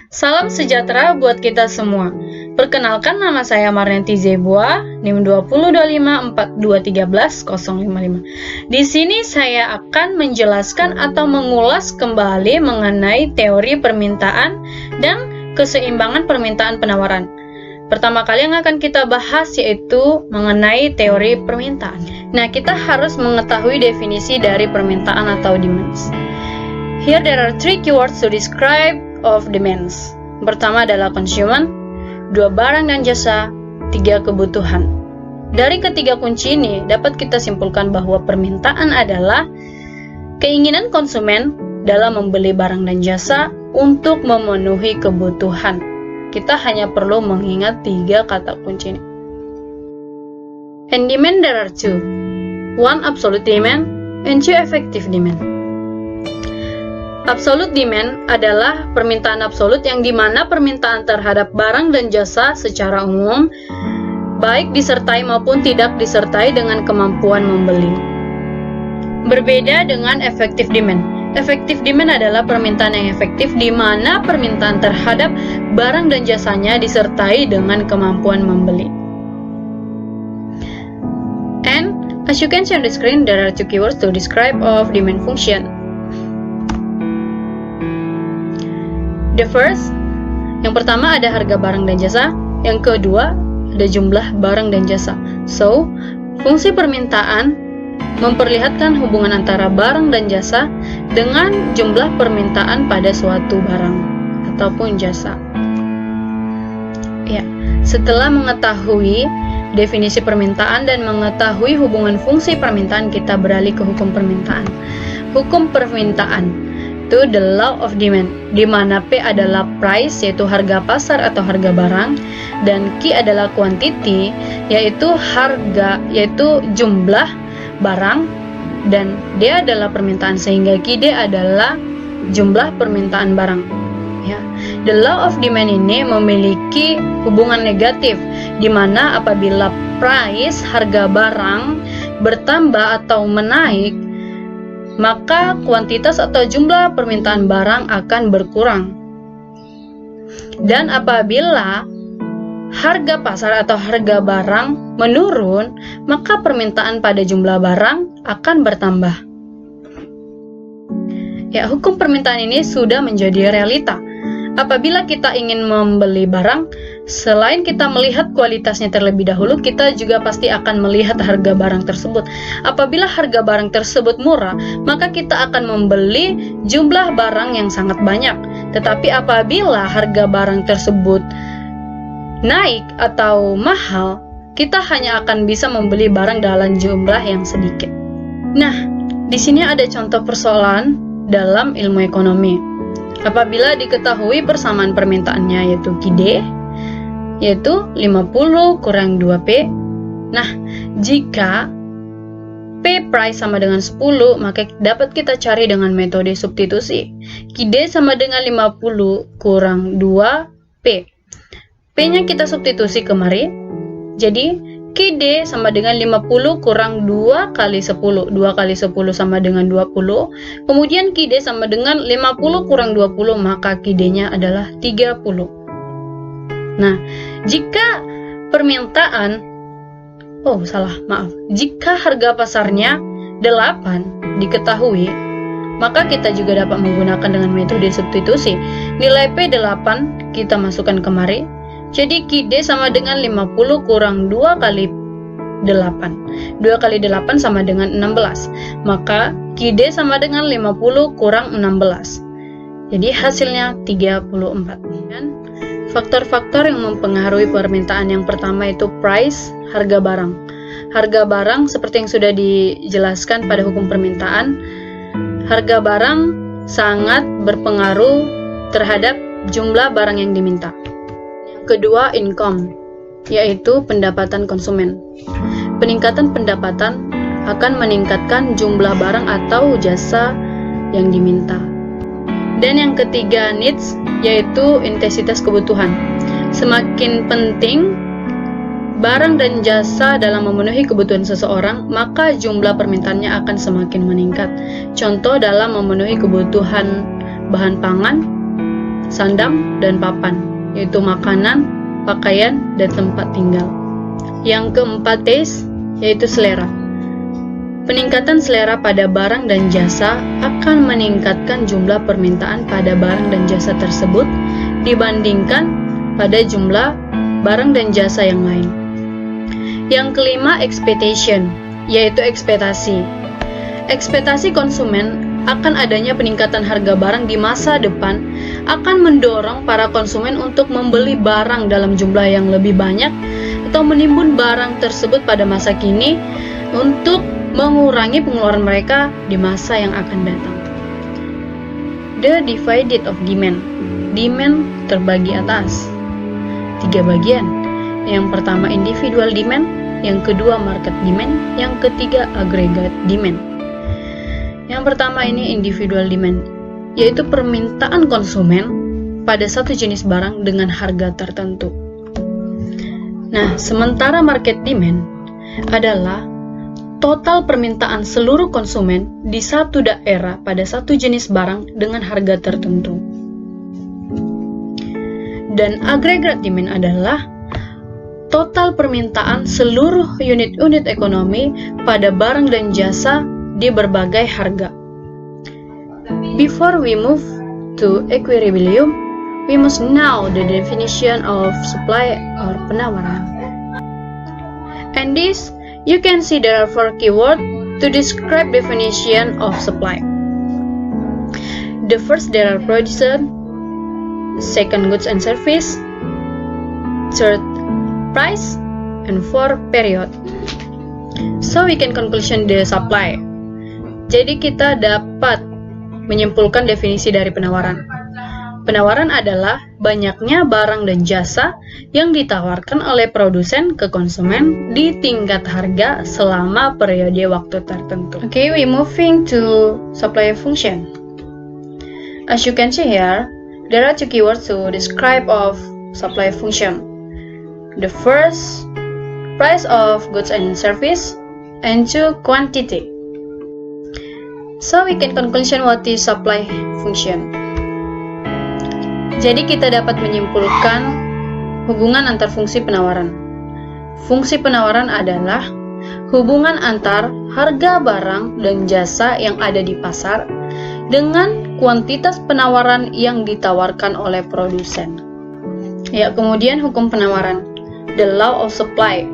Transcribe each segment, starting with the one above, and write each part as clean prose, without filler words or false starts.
Salam sejahtera buat kita semua. Perkenalkan, nama saya Marneti Zebua, NIM 20254213-055. Di sini saya akan menjelaskan atau mengulas kembali mengenai teori permintaan dan keseimbangan permintaan penawaran. Pertama kali yang akan kita bahas yaitu mengenai teori permintaan. Nah, kita harus mengetahui definisi dari permintaan atau demands. Here there are three keywords to describe of demands. Pertama adalah consumer, 2 barang dan jasa, 3 kebutuhan. Dari ketiga kunci ini dapat kita simpulkan bahwa permintaan adalah keinginan konsumen dalam membeli barang dan jasa untuk memenuhi kebutuhan. Kita hanya perlu mengingat 3 kata kunci ini. In demand there are 2, 1 absolute demand and 2 effective demand. Absolute demand adalah permintaan absolut yang dimana permintaan terhadap barang dan jasa secara umum, baik disertai maupun tidak disertai dengan kemampuan membeli. Berbeda dengan effective demand. Effective demand adalah permintaan yang efektif di mana permintaan terhadap barang dan jasanya disertai dengan kemampuan membeli. And as you can see on the screen, there are 2 keywords to describe of demand function. The first, yang pertama ada harga barang dan jasa, yang kedua ada jumlah barang dan jasa. So, fungsi permintaan memperlihatkan hubungan antara barang dan jasa dengan jumlah permintaan pada suatu barang ataupun jasa. Ya, setelah mengetahui definisi permintaan dan mengetahui hubungan fungsi permintaan, kita beralih ke hukum permintaan. Hukum permintaan itu the law of demand, di mana P adalah price, yaitu harga pasar atau harga barang, dan Q adalah quantity, yaitu harga, yaitu jumlah barang, dan D adalah permintaan, sehingga QD adalah jumlah permintaan barang. Ya. The law of demand ini memiliki hubungan negatif, di mana apabila price, harga barang, bertambah atau menaik, maka kuantitas atau jumlah permintaan barang akan berkurang. Dan apabila harga pasar atau harga barang menurun, maka permintaan pada jumlah barang akan bertambah. Ya, hukum permintaan ini sudah menjadi realita. Apabila kita ingin membeli barang, selain kita melihat kualitasnya terlebih dahulu, kita juga pasti akan melihat harga barang tersebut. Apabila harga barang tersebut murah, maka kita akan membeli jumlah barang yang sangat banyak. Tetapi apabila harga barang tersebut naik atau mahal, kita hanya akan bisa membeli barang dalam jumlah yang sedikit. Nah, di sini ada contoh persoalan dalam ilmu ekonomi. Apabila diketahui persamaan permintaannya yaitu QD, yaitu 50 kurang 2P. Nah, jika P price sama dengan 10, maka dapat kita cari dengan metode substitusi. QD sama dengan 50 kurang 2P. P-nya kita substitusi kemari. Jadi QD sama dengan 50 kurang 2 kali 10. 2 kali 10 sama dengan 20. Kemudian QD sama dengan 50 kurang 20, maka QD-nya adalah 30. Nah, jika permintaan, jika harga pasarnya 8 diketahui, maka kita juga dapat menggunakan dengan metode substitusi. Nilai P8 kita masukkan kemari. Jadi QD sama dengan 50 kurang 2 kali 8. 2 kali 8 sama dengan 16. Maka QD sama dengan 50 kurang 16. Jadi hasilnya 34. Dan faktor-faktor yang mempengaruhi permintaan yang pertama itu price, harga barang. Harga barang seperti yang sudah dijelaskan pada hukum permintaan, harga barang sangat berpengaruh terhadap jumlah barang yang diminta. Kedua, income, yaitu pendapatan konsumen. Peningkatan pendapatan akan meningkatkan jumlah barang atau jasa yang diminta. Dan yang ketiga, needs, yaitu intensitas kebutuhan. Semakin penting barang dan jasa dalam memenuhi kebutuhan seseorang, maka jumlah permintaannya akan semakin meningkat. Contoh dalam memenuhi kebutuhan bahan pangan, sandang, dan papan, yaitu makanan, pakaian, dan tempat tinggal. Yang keempat, taste, yaitu selera. Peningkatan selera pada barang dan jasa akan meningkatkan jumlah permintaan pada barang dan jasa tersebut dibandingkan pada jumlah barang dan jasa yang lain. Yang kelima, expectation, yaitu ekspektasi. Ekspektasi konsumen akan adanya peningkatan harga barang di masa depan akan mendorong para konsumen untuk membeli barang dalam jumlah yang lebih banyak atau menimbun barang tersebut pada masa kini untuk mengurangi pengeluaran mereka di masa yang akan datang. The divided of demand. Demand terbagi atas 3 bagian. Yang pertama individual demand, yang kedua market demand, yang ketiga aggregate demand. Yang pertama ini individual demand, yaitu permintaan konsumen pada satu jenis barang dengan harga tertentu. Nah, sementara market demand adalah total permintaan seluruh konsumen di satu daerah pada satu jenis barang dengan harga tertentu. Dan aggregate demand adalah total permintaan seluruh unit-unit ekonomi pada barang dan jasa di berbagai harga. Before we move to equilibrium, we must know the definition of supply or penawaran. And this, you can see there are 4 keywords to describe definition of supply. The first, there are producer. Second, goods and service. Third, price. And 4, period. So we can conclusion the supply. Jadi kita dapat menyimpulkan definisi dari penawaran. Penawaran adalah banyaknya barang dan jasa yang ditawarkan oleh produsen ke konsumen di tingkat harga selama periode waktu tertentu. Okay, we moving to supply function. As you can see here, there are 2 keywords to describe of supply function. The first, price of goods and service, and 2, quantity. So we can conclusion what is supply function. Jadi kita dapat menyimpulkan hubungan antar fungsi penawaran. Fungsi penawaran adalah hubungan antar harga barang dan jasa yang ada di pasar dengan kuantitas penawaran yang ditawarkan oleh produsen. Ya, kemudian hukum penawaran, the law of supply,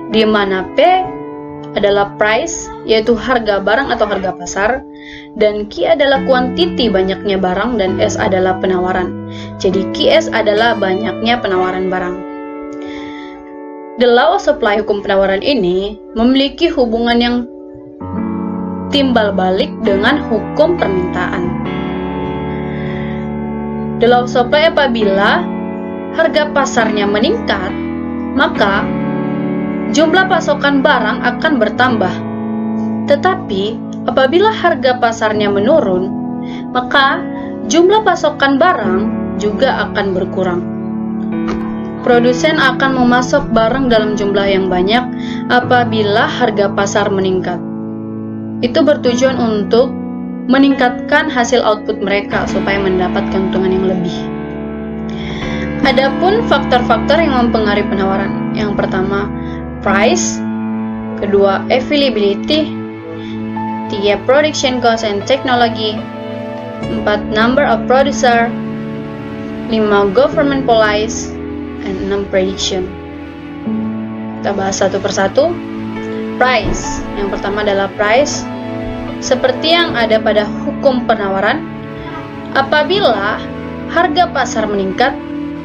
di mana P adalah price, yaitu harga barang atau harga pasar, dan Q adalah quantity, banyaknya barang, dan S adalah penawaran. Jadi QS adalah banyaknya penawaran barang. The law of supply, hukum penawaran ini, memiliki hubungan yang timbal balik dengan hukum permintaan. The law of supply, apabila harga pasarnya meningkat, maka jumlah pasokan barang akan bertambah. Tetapi apabila harga pasarnya menurun, maka jumlah pasokan barang juga akan berkurang. Produsen akan memasok barang dalam jumlah yang banyak apabila harga pasar meningkat. Itu bertujuan untuk meningkatkan hasil output mereka supaya mendapat keuntungan yang lebih. Adapun faktor-faktor yang mempengaruhi penawaran. Yang pertama, price. Kedua, availability. 3, production cost and technology. 4, number of producer. 5, government policy. And 6, prediction. Kita bahas satu persatu. Price. Yang pertama adalah price. Seperti yang ada pada hukum penawaran, apabila harga pasar meningkat,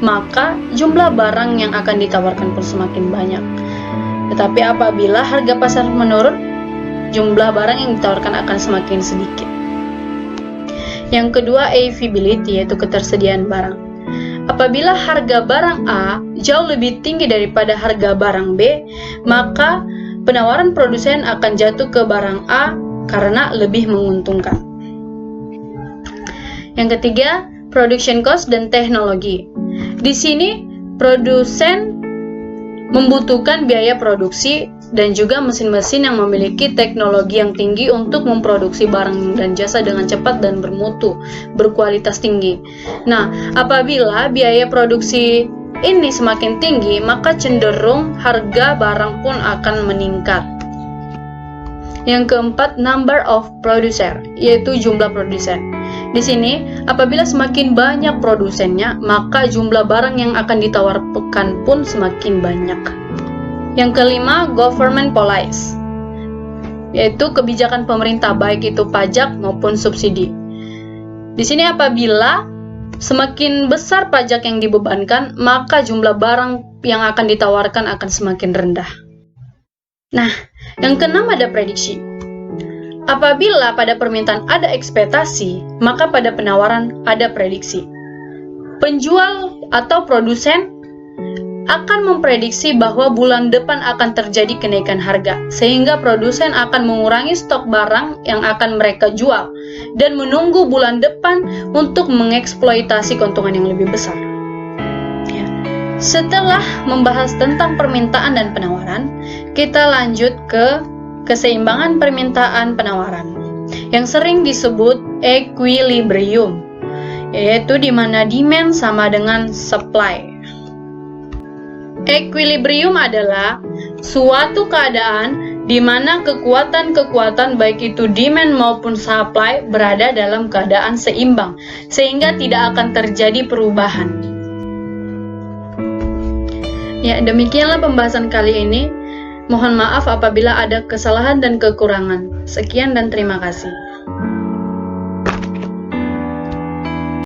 maka jumlah barang yang akan ditawarkan pun semakin banyak. Tetapi apabila harga pasar menurun, jumlah barang yang ditawarkan akan semakin sedikit. Yang kedua, availability, yaitu ketersediaan barang. Apabila harga barang A jauh lebih tinggi daripada harga barang B, maka penawaran produsen akan jatuh ke barang A karena lebih menguntungkan. Yang ketiga, production cost dan teknologi. Di sini produsen membutuhkan biaya produksi dan juga mesin-mesin yang memiliki teknologi yang tinggi untuk memproduksi barang dan jasa dengan cepat dan bermutu, berkualitas tinggi. Nah, apabila biaya produksi ini semakin tinggi, maka cenderung harga barang pun akan meningkat. Yang keempat, number of producer, yaitu jumlah produsen. Di sini, apabila semakin banyak produsennya, maka jumlah barang yang akan ditawarkan pun semakin banyak. Yang kelima, government policy, yaitu kebijakan pemerintah, baik itu pajak maupun subsidi. Di sini apabila semakin besar pajak yang dibebankan, maka jumlah barang yang akan ditawarkan akan semakin rendah. Nah, yang keenam ada prediksi. Apabila pada permintaan ada ekspektasi, maka pada penawaran ada prediksi. Penjual atau produsen akan memprediksi bahwa bulan depan akan terjadi kenaikan harga, sehingga produsen akan mengurangi stok barang yang akan mereka jual dan menunggu bulan depan untuk mengeksploitasi keuntungan yang lebih besar. Setelah membahas tentang permintaan dan penawaran, kita lanjut ke keseimbangan permintaan penawaran yang sering disebut equilibrium, yaitu di mana demand sama dengan supply. Equilibrium adalah suatu keadaan di mana kekuatan-kekuatan baik itu demand maupun supply berada dalam keadaan seimbang, sehingga tidak akan terjadi perubahan. Ya, demikianlah pembahasan kali ini. Mohon maaf apabila ada kesalahan dan kekurangan. Sekian dan terima kasih.